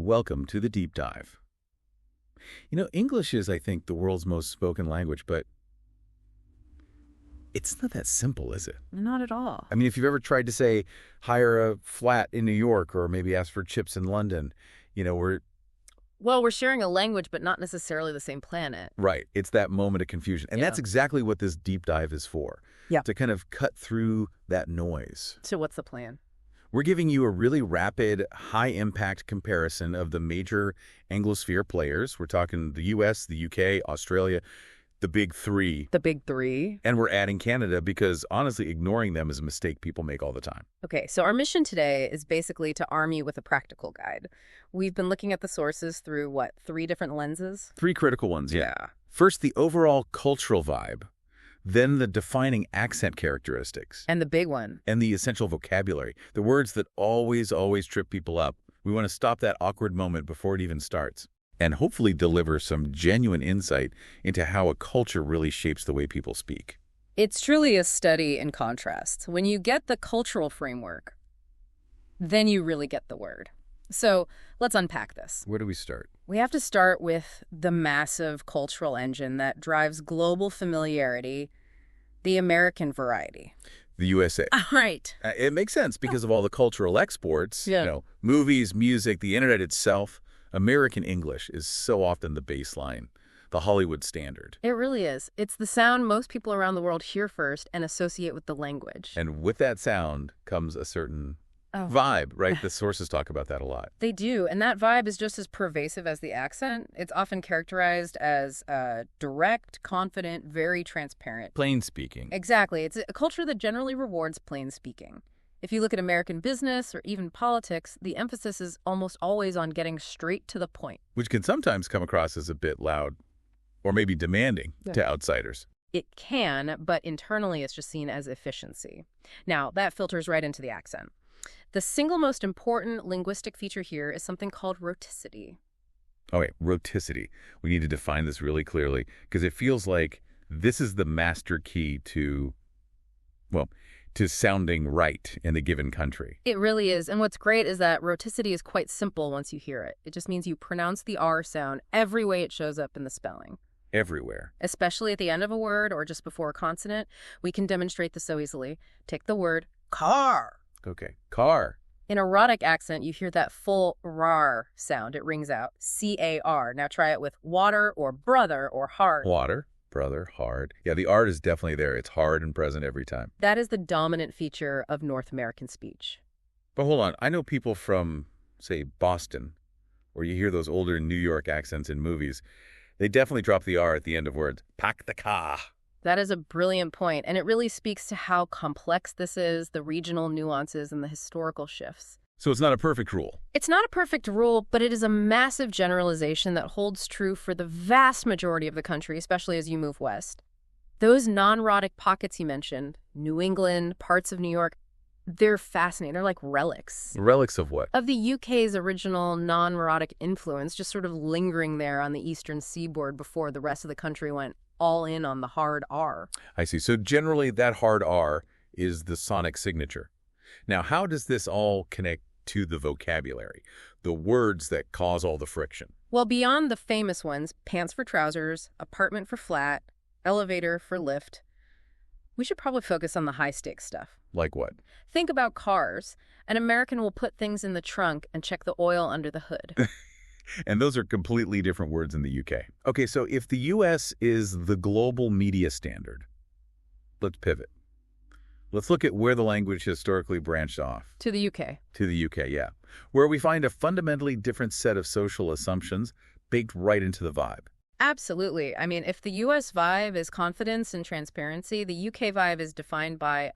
Welcome to the deep dive. English is, I think, the world's most spoken language, but it's not that simple, is it? Not at all. I mean, if you've ever tried to say, hire a flat in New York or maybe ask for chips in London, we're Well, we're sharing a language, but not necessarily the same planet. right. It's that moment of confusion. And Yeah. that's exactly what this deep dive is for. Yeah. To kind of cut through that noise. So what's the plan? We're giving you a really rapid, high-impact comparison of the major Anglosphere players. We're talking the U.S., the U.K., Australia, the big three. The big three. And we're adding Canada because, honestly, ignoring them is a mistake people make all the time. Okay, so our mission today is basically to arm you with a practical guide. We've been looking at the sources through, what, 3 different lenses? 3 critical ones, yeah. First, the overall cultural vibe. Then the defining accent characteristics. And the big one. And the essential vocabulary. The words that always trip people up. We want to stop that awkward moment before it even starts. And hopefully deliver some genuine insight into how a culture really shapes the way people speak. It's truly a study in contrast. When you get the cultural framework, then you really get the word. So let's unpack this. Where do we start? We have to start with the massive cultural engine that drives global familiarity, the American variety. The USA. Right. It makes sense because of all the cultural exports. Yeah. Movies, music, the internet itself. American English is so often the baseline, the Hollywood standard. It really is. It's the sound most people around the world hear first and associate with the language. And with that sound comes a certain vibe, right? The sources talk about that a lot. They do, and that vibe is just as pervasive as the accent. It's often characterized as direct, confident, very transparent. Plain speaking. Exactly. It's a culture that generally rewards plain speaking. If you look at American business or even politics, the emphasis is almost always on getting straight to the point. Which can sometimes come across as a bit loud or maybe demanding to outsiders. It can, but internally it's just seen as efficiency. Now, that filters right into the accent. The single most important linguistic feature here is something called rhoticity. Oh, wait, rhoticity. We need to define this really clearly because it feels like this is the master key to sounding right in a given country. It really is. And what's great is that rhoticity is quite simple once you hear it. It just means you pronounce the R sound every way it shows up in the spelling. Everywhere. Especially at the end of a word or just before a consonant. We can demonstrate this so easily. Take the word car. Okay, car. In a rhotic accent, you hear that full rar sound. It rings out. C-A-R. Now try it with water or brother or hard. Water, brother, hard. Yeah, the art is definitely there. It's hard and present every time. That is the dominant feature of North American speech. But hold on. I know people from, say, Boston, or you hear those older New York accents in movies. They definitely drop the R at the end of words. Pack the car. That is a brilliant point, and it really speaks to how complex this is, the regional nuances, and the historical shifts. So it's not a perfect rule. It's not a perfect rule, but it is a massive generalization that holds true for the vast majority of the country, especially as you move west. Those non-rhotic pockets you mentioned, New England, parts of New York, they're fascinating. They're like relics. Relics of what? Of the UK's original non-rhotic influence, just sort of lingering there on the eastern seaboard before the rest of the country went all in on the hard R. I see. So generally that hard R is the sonic signature. Now, how does this all connect to the vocabulary, the words that cause all the friction? Well, beyond the famous ones, pants for trousers, apartment for flat, elevator for lift, we should probably focus on the high-stakes stuff. Like what? Think about cars. An American will put things in the trunk and check the oil under the hood. And those are completely different words in the UK. Okay, so if the US is the global media standard, let's pivot. Let's look at where the language historically branched off. To the UK. To the UK, yeah. Where we find a fundamentally different set of social assumptions baked right into the vibe. Absolutely. I mean, if the US vibe is confidence and transparency, the UK vibe is defined by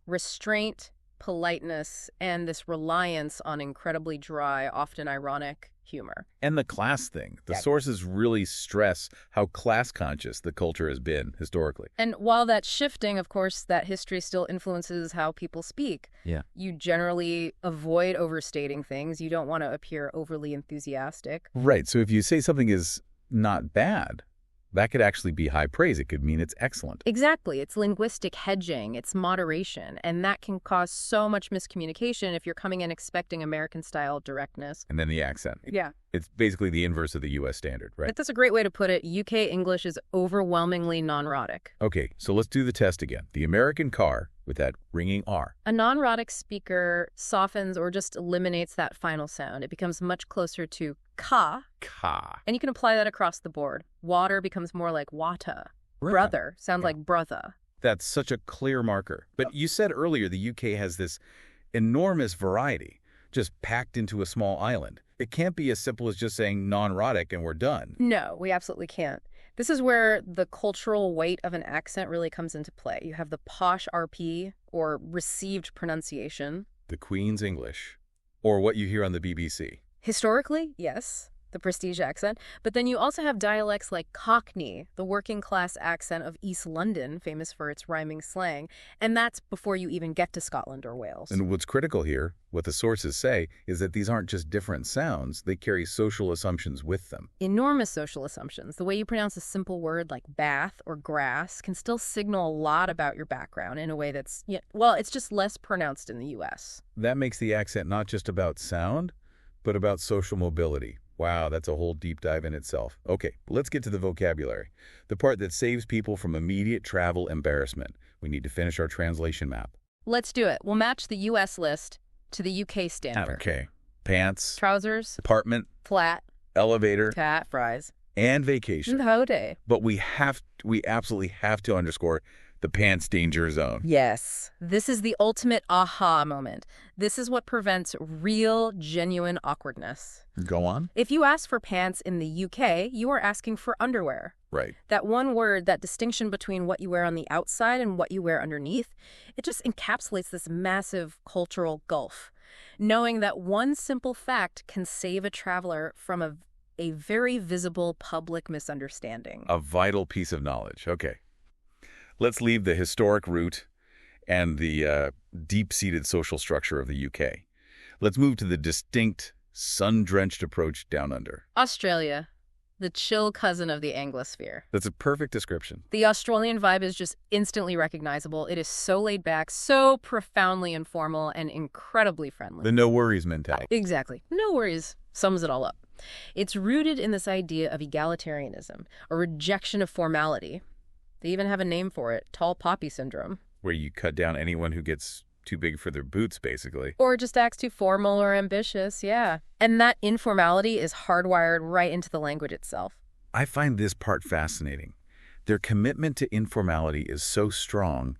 restraint, politeness, and this reliance on incredibly dry, often ironic humor. And the class thing. The sources really stress how class-conscious the culture has been historically. And while that's shifting, of course, that history still influences how people speak. Yeah. You generally avoid overstating things. You don't want to appear overly enthusiastic. Right. So if you say something is not bad, That could actually be high praise. It could mean it's excellent. Exactly. It's linguistic hedging. It's moderation. And that can cause so much miscommunication if you're coming in expecting American-style directness. And then the accent. Yeah. It's basically the inverse of the U.S. standard, right? But that's a great way to put it. UK English is overwhelmingly non-rhotic. Okay, so let's do the test again. The American car with that ringing R. A non-rhotic speaker softens or just eliminates that final sound. It becomes much closer to ka. Ka. And you can apply that across the board. Water becomes more like wata. Right. Brother sounds like brother. That's such a clear marker. But you said earlier the UK has this enormous variety just packed into a small island. It can't be as simple as just saying non-rhotic and we're done. No, we absolutely can't. This is where the cultural weight of an accent really comes into play. You have the posh RP, or received pronunciation. The Queen's English, or what you hear on the BBC. Historically, yes, the prestige accent. But then you also have dialects like Cockney, the working-class accent of East London, famous for its rhyming slang. And that's before you even get to Scotland or Wales. And what's critical here, what the sources say, is that these aren't just different sounds. They carry social assumptions with them. Enormous social assumptions. The way you pronounce a simple word like bath or grass can still signal a lot about your background in a way that's, well, it's just less pronounced in the U.S. That makes the accent not just about sound, but about social mobility. Wow, that's a whole deep dive in itself. Okay, let's get to the vocabulary, the part that saves people from immediate travel embarrassment. We need to finish our translation map. Let's do it. We'll match the U.S. list to the U.K. standard. Okay. Pants, Trousers, apartment, flat, elevator, cat, fries, and vacation. Hode. But we absolutely have to underscore the pants danger zone. Yes. This is the ultimate aha moment. This is what prevents real, genuine awkwardness. Go on. If you ask for pants in the UK, you are asking for underwear. Right. That one word, that distinction between what you wear on the outside and what you wear underneath, it just encapsulates this massive cultural gulf. Knowing that one simple fact can save a traveler from a very visible public misunderstanding. A vital piece of knowledge. Okay. Let's leave the historic root and the deep-seated social structure of the UK. Let's move to the distinct, sun-drenched approach down under. Australia, the chill cousin of the Anglosphere. That's a perfect description. The Australian vibe is just instantly recognizable. It is so laid back, so profoundly informal, and incredibly friendly. The no-worries mentality. Exactly. No worries sums it all up. It's rooted in this idea of egalitarianism, a rejection of formality. They even have a name for it, tall poppy syndrome. Where you cut down anyone who gets too big for their boots, basically. Or just acts too formal or ambitious, yeah. And that informality is hardwired right into the language itself. I find this part fascinating. Their commitment to informality is so strong,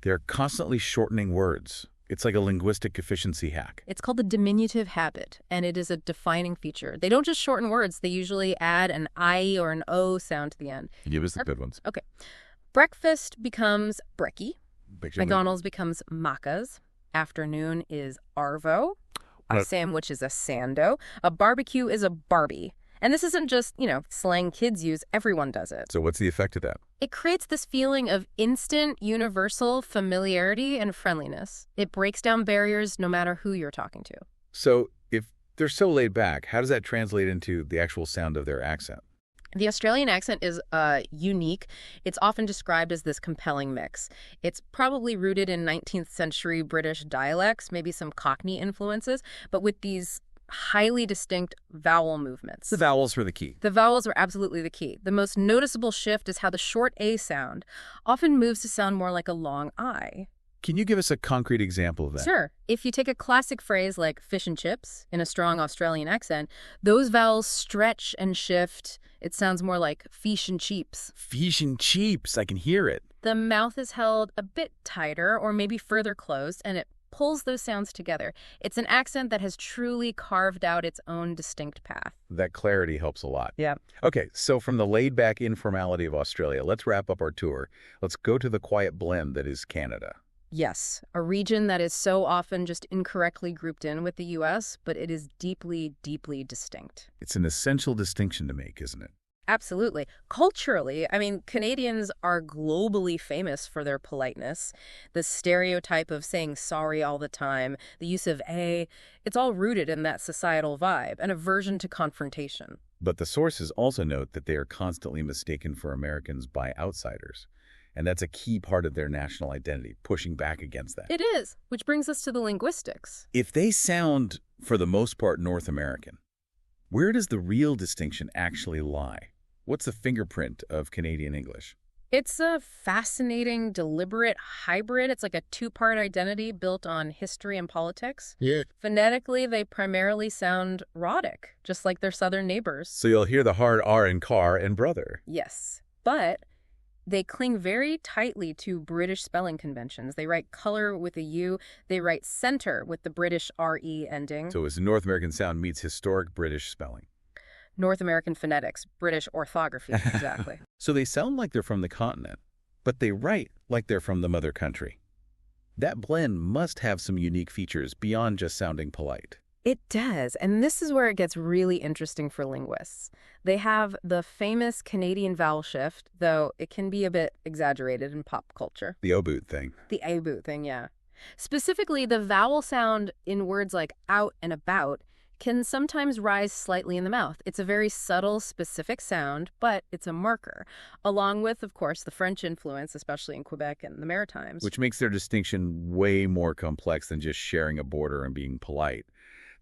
they're constantly shortening words. It's like a linguistic efficiency hack. It's called the diminutive habit, and it is a defining feature. They don't just shorten words, they usually add an I or an O sound to the end. Give us the good ones. Okay. Breakfast becomes brekkie. McDonald's becomes macca's. Afternoon is Arvo. A sandwich is a sando. A barbecue is a Barbie. And this isn't just, slang kids use. Everyone does it. So what's the effect of that? It creates this feeling of instant, universal familiarity and friendliness. It breaks down barriers no matter who you're talking to. So if they're so laid back, how does that translate into the actual sound of their accent? The Australian accent is unique. It's often described as this compelling mix. It's probably rooted in 19th century British dialects, maybe some Cockney influences, but with these highly distinct vowel movements. The vowels were the key. The vowels are absolutely the key. The most noticeable shift is how the short A sound often moves to sound more like a long I. Can you give us a concrete example of that? Sure. If you take a classic phrase like fish and chips in a strong Australian accent, those vowels stretch and shift. It sounds more like fish and cheeps. Fish and cheeps, I can hear it. The mouth is held a bit tighter or maybe further closed, and it pulls those sounds together. It's an accent that has truly carved out its own distinct path. That clarity helps a lot. Yeah. Okay, so from the laid-back informality of Australia, let's wrap up our tour. Let's go to the quiet blend that is Canada. Yes, a region that is so often just incorrectly grouped in with the U.S., but it is deeply, deeply distinct. It's an essential distinction to make, isn't it? Absolutely. Culturally, I mean, Canadians are globally famous for their politeness. The stereotype of saying sorry all the time, the use of it's all rooted in that societal vibe, an aversion to confrontation. But the sources also note that they are constantly mistaken for Americans by outsiders. And that's a key part of their national identity, pushing back against that. It is, which brings us to the linguistics. If they sound, for the most part, North American, where does the real distinction actually lie? What's the fingerprint of Canadian English? It's a fascinating, deliberate hybrid. It's like a two-part identity built on history and politics. Yeah. Phonetically, they primarily sound rhotic, just like their southern neighbors. So you'll hear the hard R in car and brother. Yes, but they cling very tightly to British spelling conventions. They write color with a U. They write center with the British RE ending. So it's North American sound meets historic British spelling. North American phonetics, British orthography, exactly. So they sound like they're from the continent, but they write like they're from the mother country. That blend must have some unique features beyond just sounding polite. It does, and this is where it gets really interesting for linguists. They have the famous Canadian vowel shift, though it can be a bit exaggerated in pop culture. The O-boot thing. The A-boot thing, yeah. Specifically, the vowel sound in words like out and about can sometimes rise slightly in the mouth. It's a very subtle, specific sound, but it's a marker, along with, of course, the French influence, especially in Quebec and the Maritimes. Which makes their distinction way more complex than just sharing a border and being polite.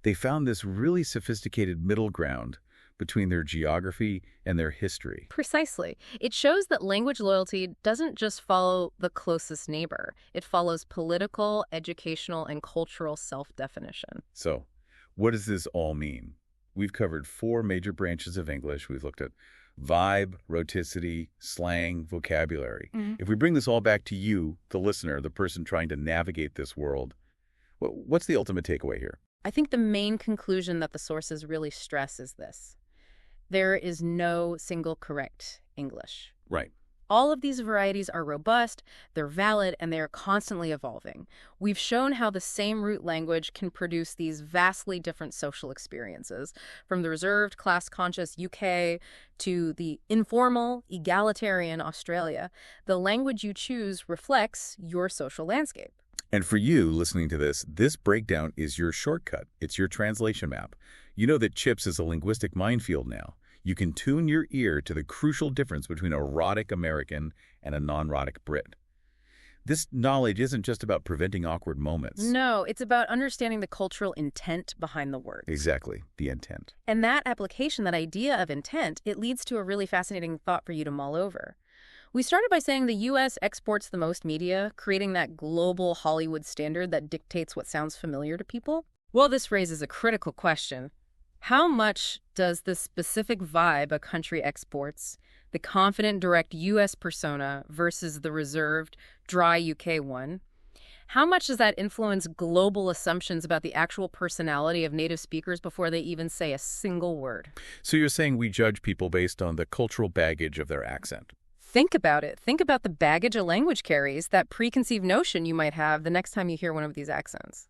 They found this really sophisticated middle ground between their geography and their history. Precisely. It shows that language loyalty doesn't just follow the closest neighbor. It follows political, educational, and cultural self-definition. So, what does this all mean? We've covered 4 major branches of English. We've looked at vibe, rhoticity, slang, vocabulary. If we bring this all back to you, the listener, the person trying to navigate this world, what's the ultimate takeaway here? I think the main conclusion that the sources really stress is this. There is no single correct English. Right. All of these varieties are robust, they're valid, and they are constantly evolving. We've shown how the same root language can produce these vastly different social experiences, from the reserved, class-conscious UK to the informal, egalitarian Australia. The language you choose reflects your social landscape. And for you listening to this breakdown is your shortcut. It's your translation map. You know that CHIPS is a linguistic minefield now. You can tune your ear to the crucial difference between a rhotic American and a non-rhotic Brit. This knowledge isn't just about preventing awkward moments. No, it's about understanding the cultural intent behind the words. Exactly, the intent. And that application, that idea of intent, it leads to a really fascinating thought for you to mull over. We started by saying the U.S. exports the most media, creating that global Hollywood standard that dictates what sounds familiar to people. Well, this raises a critical question. How much does the specific vibe a country exports, the confident, direct U.S. persona versus the reserved, dry UK one, how much does that influence global assumptions about the actual personality of native speakers before they even say a single word? So you're saying we judge people based on the cultural baggage of their accent? Think about it. Think about the baggage a language carries, that preconceived notion you might have the next time you hear one of these accents.